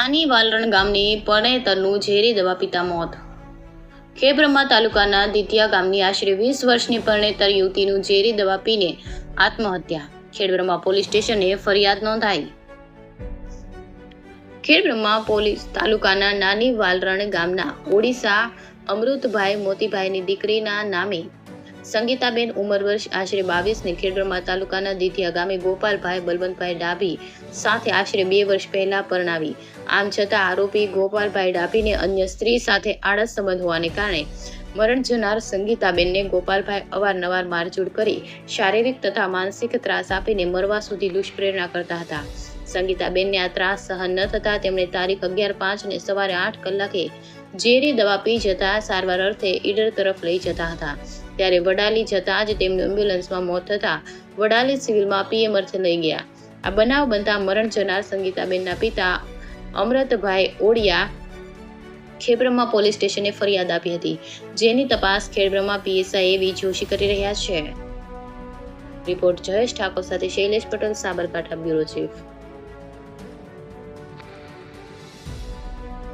નાની વાલરણ ગામની પરણેતરનું ઝેરી દવા પીતા મોત. ખેડબ્રહ્મા તાલુકાના દીતિયા ગામની આશરે 20 વર્ષની પરણેતર યુવતીનું ઝેરી દવા પીને આત્મહત્યા. ખેડબ્રહ્મા પોલીસ સ્ટેશને ફરિયાદ નોંધાઈ. ખેડબ્રહ્મા પોલીસ તાલુકાના નાની વાલરણ ગામના ઓડિશા અમૃતભાઈ મોતીભાઈની દીકરીના નામે સંગીતાબેન ઉંમર વર્ષ આશરે 22 ને ખેડબ્રહ્મા તાલુકાના દીતિયા ગામે ગોપાલભાઈ બલવંતભાઈ ડાભી સાથે આશરે 2 વર્ષ પહેલા પરણાવી. આમ છતાં આરોપી ગોપાલભાઈ ડાભીને અન્ય સ્ત્રી સાથે આડસ સંબંધ હોવાને કારણે મરણ જનાર સંગીતાબેનને ગોપાલભાઈ અવારનવાર મારઝૂડ કરી શારીરિક તથા માનસિક ત્રાસ આપીને મરવા સુધી દુષ્પ્રેરણા કરતા હતા. સંગીતાબેનને આ ત્રાસ સહન ન થતા તેમણે તારીખ 11/5 ને સવારે 8 કલાકે ઝેરી દવા પી જતા સારવાર અર્થે ઈડર તરફ લઈ જતા હતા. ત્યારે વડાલી જતા જ તેમનું એમ્બ્યુલન્સમાં મોત થતા વડાલી સિવિલમાં પીએમ અર્થે લઈ ગયા. આ બનાવ બનતા મરણ જનાર સંગીતાબેનના પિતા અમૃતભાઈ ઓડિયા ખેડબ્રહ્મા પોલીસ સ્ટેશને ફરિયાદ આપી હતી, જેની તપાસ ખેડબ્રહ્મા પીએસઆઈ એવી જોશી કરી રહ્યા છે. રિપોર્ટ જયેશ ઠાકોર સાથે શૈલેષ પટેલ, સાબરકાંઠા બ્યુરો ચીફ.